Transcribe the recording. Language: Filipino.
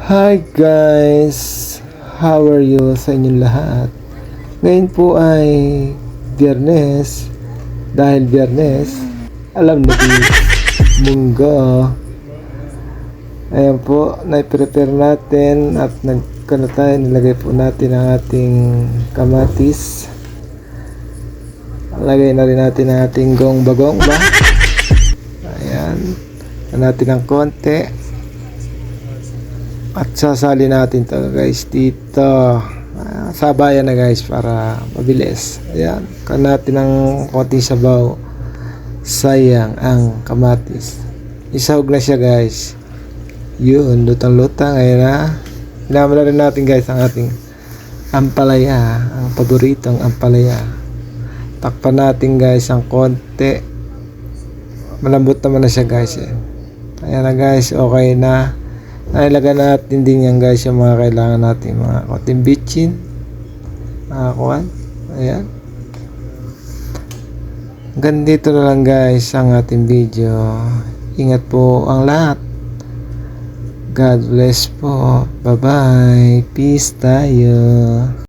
Hi guys! How are you sa inyong lahat? Ngayon po ay Biyernes. Dahil Biyernes, alam na din munggo. Ayan po, na-prepare natin at nilagay po natin ang ating kamatis. Lagay na rin natin ang ating gong bagong ba? Ayan. Natin ng konti. At sasali natin to guys dito. Sabayan na guys para mabilis. Ayan. Kan natin ng konting sabaw. Sayang ang kamatis. Isahog na siya guys. Yun. Lutang-lutang. Ayan na. Hinamala rin natin guys ang ating ampalaya. Ang paboritong ampalaya. Takpan natin guys ang konti. Malambot naman na siya guys. Ayan na guys. Okay na. Nailagan natin din yan guys yung mga kailangan natin, mga konting bitchin, mga kuwan. Ayan. Hanggang dito na lang guys ang ating video. Ingat po ang lahat. God bless po. Bye bye. Peace tayo.